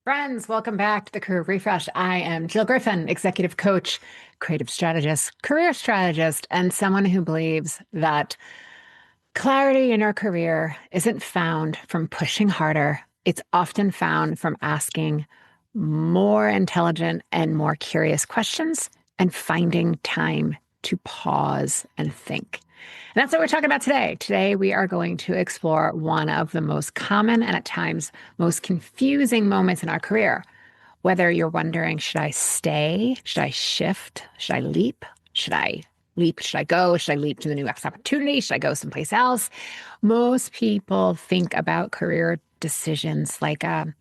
Friends, welcome back to the Career Refresh. I am Jill Griffin, executive coach, creative strategist, career strategist, and someone who believes that clarity in our career isn't found from pushing harder. It's often found from asking more intelligent and more curious questions and finding time to pause and think. And that's what we're talking about today. Today, we are going to explore one of the most common and at times most confusing moments in our career. Whether you're wondering, should I stay? Should I shift? Should I leap? Should I leap? Should I go? Should I leap to the next opportunity? Should I go someplace else? Most people think about career decisions like a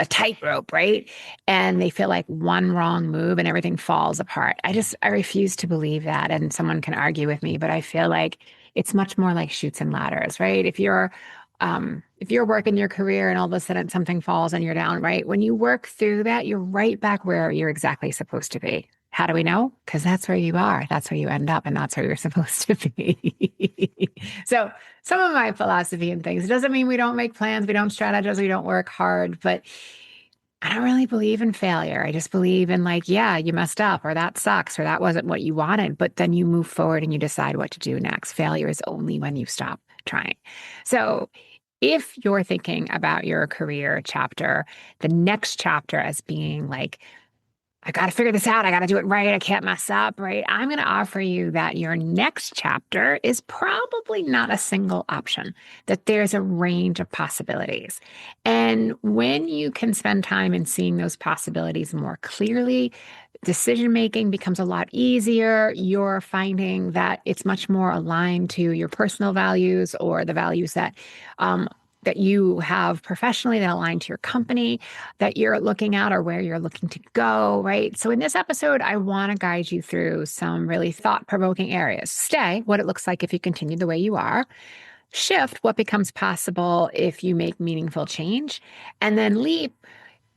tightrope, right? And they feel like one wrong move and everything falls apart. I refuse to believe that. And someone can argue with me, but I feel like it's much more like chutes and ladders, right? If you're working your career and all of a sudden something falls and you're down, right? When you work through that, you're right back where you're exactly supposed to be. How do we know? Because that's where you are. That's where you end up, and that's where you're supposed to be. So, some of my philosophy and things, it doesn't mean we don't make plans, we don't strategize, we don't work hard, but I don't really believe in failure. I just believe in like, yeah, you messed up, or that sucks, or that wasn't what you wanted, but then you move forward and you decide what to do next. Failure is only when you stop trying. So, if you're thinking about your career chapter, the next chapter as being like, I got to figure this out. I got to do it right. I can't mess up, right? I'm going to offer you that your next chapter is probably not a single option, that there's a range of possibilities. And when you can spend time in seeing those possibilities more clearly, decision making becomes a lot easier. You're finding that it's much more aligned to your personal values or the values that you have professionally that align to your company that you're looking at or where you're looking to go, right? So in this episode, I want to guide you through some really thought-provoking areas. Stay, what it looks like if you continue the way you are. Shift, what becomes possible if you make meaningful change. And then leap,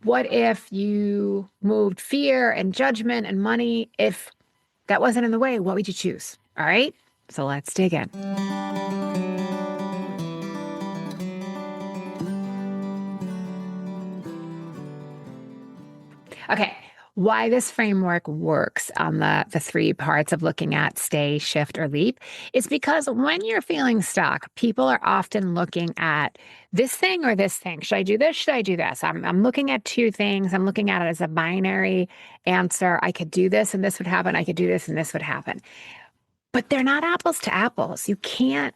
what if you moved fear and judgment and money? If that wasn't in the way, what would you choose? All right, so let's dig in. Okay. Why this framework works on the three parts of looking at stay, shift, or leap is because when you're feeling stuck, people are often looking at this thing or this thing. Should I do this? Should I do this? I'm looking at two things. I'm looking at it as a binary answer. I could do this and this would happen. I could do this and this would happen. But they're not apples to apples. You can't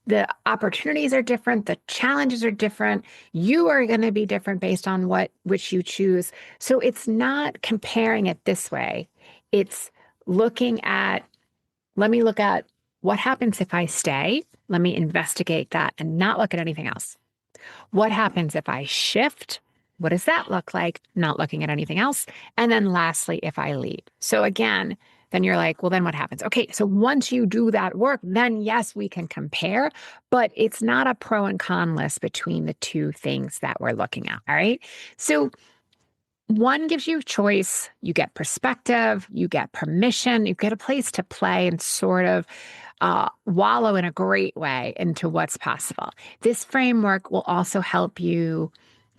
the opportunities are different, the challenges are different. You are going to be different based on which you choose. So it's not comparing it this way. It's looking at, let me look at what happens if I stay. Let me investigate that and not look at anything else. What happens if I shift? What does that look like? Not looking at anything else. And then lastly, if I leave. So again, then you're like, well, then what happens? Okay, so once you do that work, then yes, we can compare, but it's not a pro and con list between the two things that we're looking at. All right. So one gives you choice, you get perspective, you get permission, you get a place to play and sort of wallow in a great way into what's possible. This framework will also help you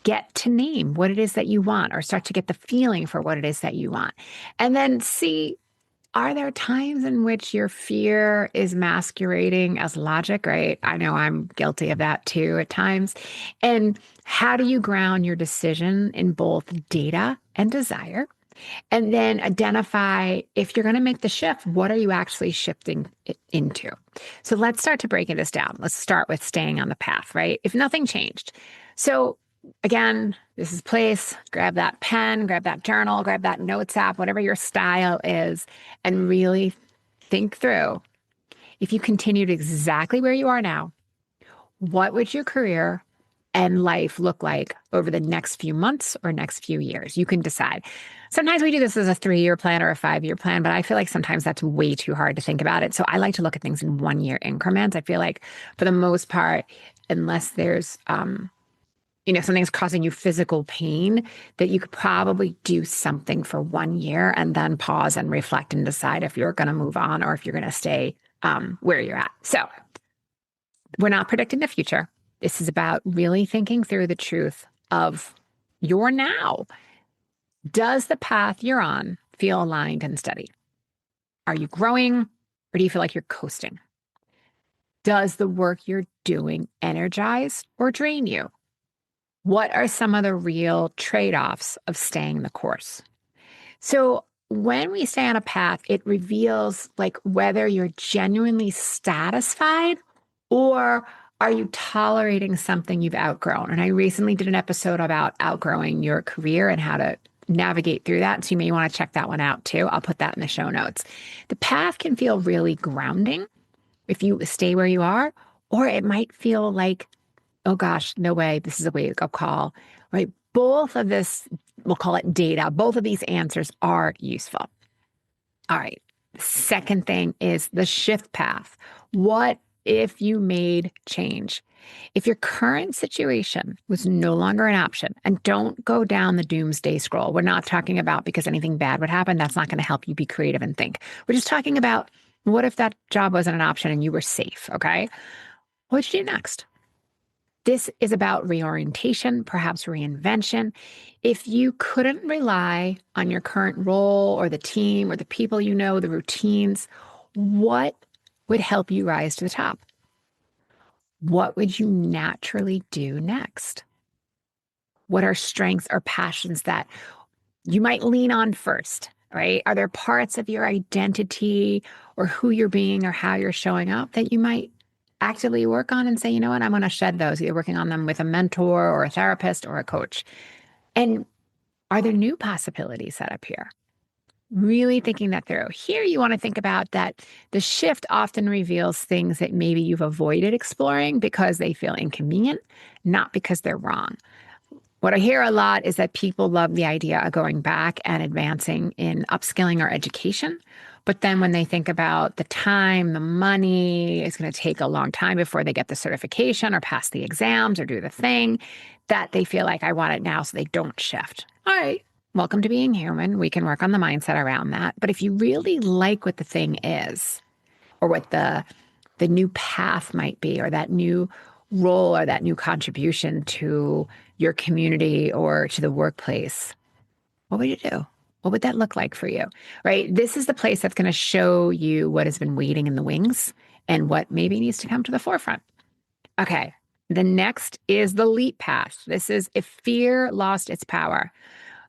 get to name what it is that you want or start to get the feeling for what it is that you want. And then see, are there times in which your fear is masquerading as logic, right? I know I'm guilty of that too at times. And how do you ground your decision in both data and desire? And then identify if you're going to make the shift, what are you actually shifting it into? So let's start to break this down. Let's start with staying on the path, right? If nothing changed. So again, this is place, grab that pen, grab that journal, grab that notes app, whatever your style is, and really think through. If you continued exactly where you are now, what would your career and life look like over the next few months or next few years? You can decide. Sometimes we do this as a 3-year plan or a 5-year plan, but I feel like sometimes that's way too hard to think about it. So I like to look at things in 1-year increments. I feel like for the most part, unless there's something's causing you physical pain, that you could probably do something for 1 year and then pause and reflect and decide if you're going to move on or if you're going to stay where you're at. So we're not predicting the future. This is about really thinking through the truth of your now. Does the path you're on feel aligned and steady? Are you growing or do you feel like you're coasting? Does the work you're doing energize or drain you? What are some of the real trade-offs of staying the course? So when we stay on a path, it reveals like whether you're genuinely satisfied or are you tolerating something you've outgrown? And I recently did an episode about outgrowing your career and how to navigate through that. So you may want to check that one out too. I'll put that in the show notes. The path can feel really grounding if you stay where you are, or it might feel like, oh gosh, no way, this is a wake up call, right? Both of this, we'll call it data, both of these answers are useful. All right. Second thing is the shift path. What if you made change? If your current situation was no longer an option, and don't go down the doomsday scroll. We're not talking about because anything bad would happen. That's not going to help you be creative and think. We're just talking about what if that job wasn't an option and you were safe? Okay. What would you do next? This is about reorientation, perhaps reinvention. If you couldn't rely on your current role or the team or the people you know, the routines, what would help you rise to the top? What would you naturally do next? What are strengths or passions that you might lean on first, right? Are there parts of your identity or who you're being or how you're showing up that you might actively work on and say, you know what, I'm going to shed those, either working on them with a mentor or a therapist or a coach? And are there new possibilities that appear? Really thinking that through. Here, you want to think about that the shift often reveals things that maybe you've avoided exploring because they feel inconvenient, not because they're wrong. What I hear a lot is that people love the idea of going back and advancing in upskilling or education. But then when they think about the time, the money, it's going to take a long time before they get the certification or pass the exams or do the thing, that they feel like I want it now so they don't shift. All right, welcome to being human. We can work on the mindset around that. But if you really like what the thing is, or what the new path might be, or that new role or that new contribution to your community or to the workplace, what would you do? What would that look like for you, right? This is the place that's going to show you what has been waiting in the wings and what maybe needs to come to the forefront. Okay, the next is the leap path. This is if fear lost its power.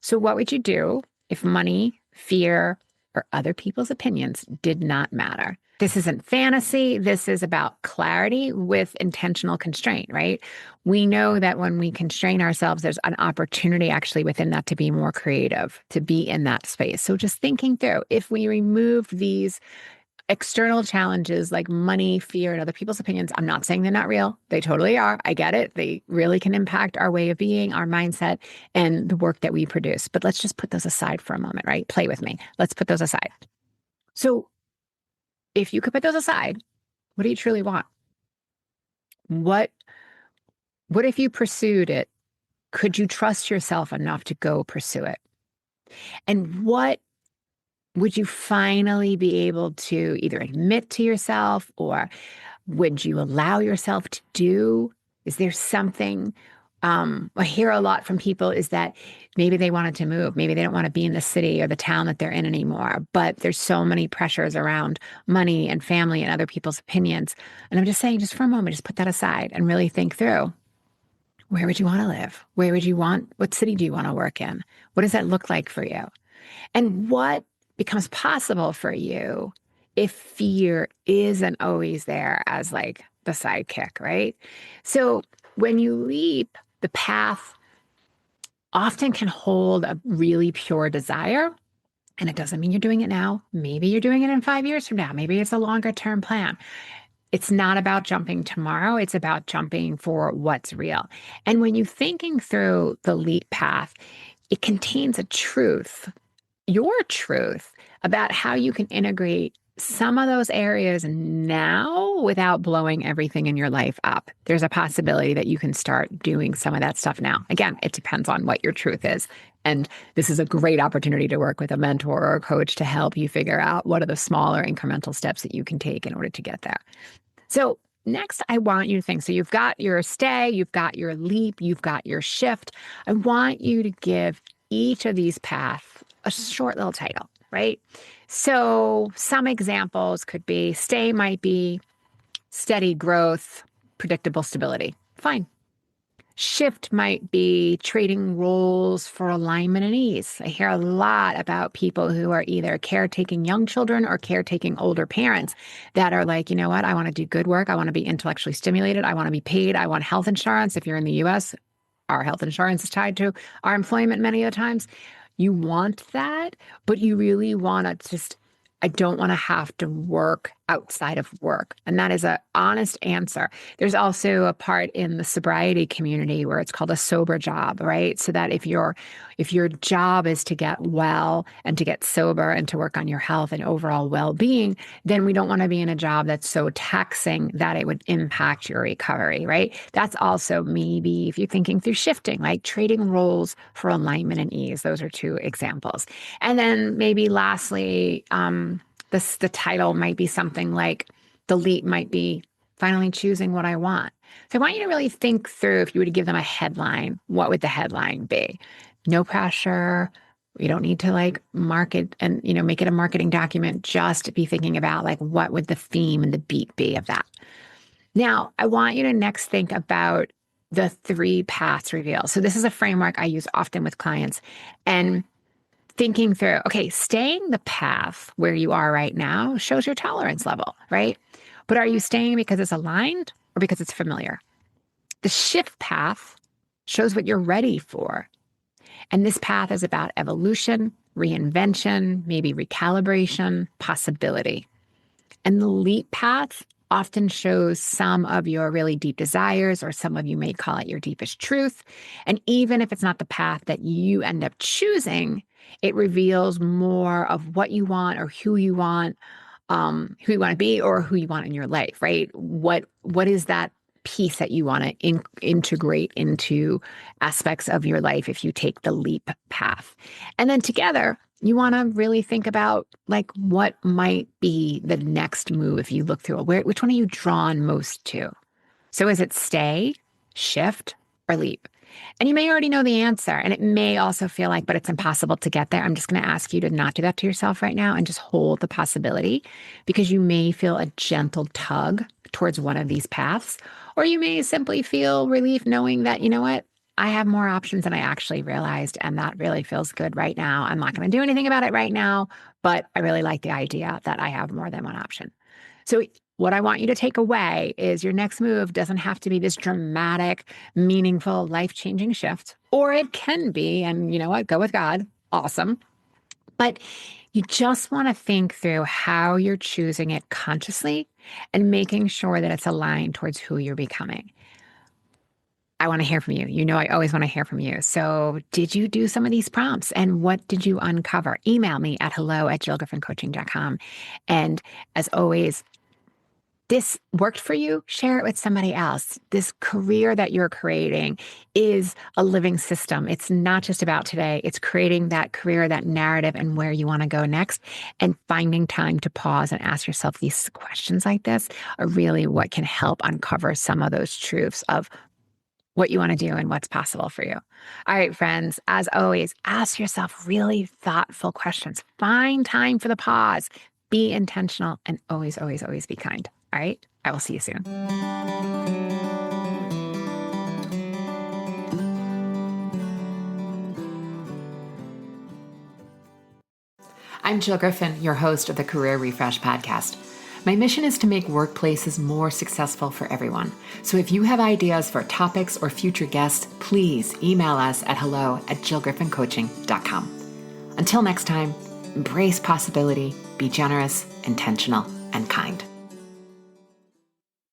So what would you do if money, fear, or other people's opinions did not matter? This isn't fantasy. This is about clarity with intentional constraint, right? We know that when we constrain ourselves, there's an opportunity actually within that to be more creative, to be in that space. So just thinking through, if we removed these external challenges like money, fear, and other people's opinions, I'm not saying they're not real. They totally are. I get it. They really can impact our way of being, our mindset, and the work that we produce. But let's just put those aside for a moment, right? Play with me. Let's put those aside. So if you could put those aside, what do you truly want? What if you pursued it? Could you trust yourself enough to go pursue it? And what would you finally be able to either admit to yourself, or would you allow yourself to do? Is there something I hear a lot from people is that maybe they wanted to move. Maybe they don't want to be in the city or the town that they're in anymore, but there's so many pressures around money and family and other people's opinions. And I'm just saying, just for a moment, just put that aside and really think through. Where would you want to live? What city do you want to work in? What does that look like for you? And what becomes possible for you if fear isn't always there as like the sidekick, right? So when you leap, the path often can hold a really pure desire. And it doesn't mean you're doing it now. Maybe you're doing it in 5 years from now. Maybe it's a longer term plan. It's not about jumping tomorrow. It's about jumping for what's real. And when you're thinking through the leap path, it contains a truth, your truth, about how you can integrate some of those areas now without blowing everything in your life up. There's a possibility that you can start doing some of that stuff now. Again, it depends on what your truth is. And this is a great opportunity to work with a mentor or a coach to help you figure out what are the smaller incremental steps that you can take in order to get there. So next, I want you to think. So you've got your stay, you've got your leap, you've got your shift. I want you to give each of these paths a short little title, right? So some examples could be stay might be steady growth, predictable stability. Fine. Shift might be trading roles for alignment and ease. I hear a lot about people who are either caretaking young children or caretaking older parents that are like, you know what, I want to do good work. I want to be intellectually stimulated. I want to be paid. I want health insurance. If you're in the US, our health insurance is tied to our employment many of the times. You want that, but you really want to just, I don't want to have to work outside of work. And that is an honest answer. There's also a part in the sobriety community where it's called a sober job, right? So that if your job is to get well and to get sober and to work on your health and overall well-being, then we don't want to be in a job that's so taxing that it would impact your recovery, right? That's also maybe if you're thinking through shifting, like trading roles for alignment and ease. Those are two examples. And then maybe lastly, the title might be something like the leap might be finally choosing what I want. So I want you to really think through, if you were to give them a headline, what would the headline be? No pressure. You don't need to like market and, make it a marketing document. Just be thinking about like, what would the theme and the beat be of that? Now, I want you to next think about the 3 paths reveal. So this is a framework I use often with clients, and thinking through, okay, staying the path where you are right now shows your tolerance level, right? But are you staying because it's aligned or because it's familiar? The shift path shows what you're ready for. And this path is about evolution, reinvention, maybe recalibration, possibility. And the leap path often shows some of your really deep desires, or some of you may call it your deepest truth. And even if it's not the path that you end up choosing, it reveals more of what you want or who you want to be, or who you want in your life, right? What is that piece that you want to integrate into aspects of your life if you take the leap path? And then together, you want to really think about like what might be the next move if you look through which one are you drawn most to? So is it stay, shift, or leap? And you may already know the answer, and it may also feel like, but it's impossible to get there. I'm just going to ask you to not do that to yourself right now and just hold the possibility, because you may feel a gentle tug towards one of these paths, or you may simply feel relief knowing that, you know what, I have more options than I actually realized, and that really feels good right now. I'm not going to do anything about it right now, but I really like the idea that I have more than one option. So what I want you to take away is your next move doesn't have to be this dramatic, meaningful, life-changing shift, or it can be, and you know what, go with God, awesome. But you just want to think through how you're choosing it consciously and making sure that it's aligned towards who you're becoming. I want to hear from you. I always want to hear from you. So did you do some of these prompts, and what did you uncover? Email me at hello@jillgriffincoaching.com. And as always, this worked for you, share it with somebody else. This career that you're creating is a living system. It's not just about today. It's creating that career, that narrative, and where you want to go next. And finding time to pause and ask yourself these questions like this are really what can help uncover some of those truths of what you want to do and what's possible for you. All right, friends, as always, ask yourself really thoughtful questions. Find time for the pause. Be intentional, and always, always, always be kind. All right, I will see you soon. I'm Jill Griffin, your host of the Career Refresh Podcast. My mission is to make workplaces more successful for everyone. So if you have ideas for topics or future guests, please email us at hello@jillgriffincoaching.com. Until next time, embrace possibility, be generous, intentional, and kind.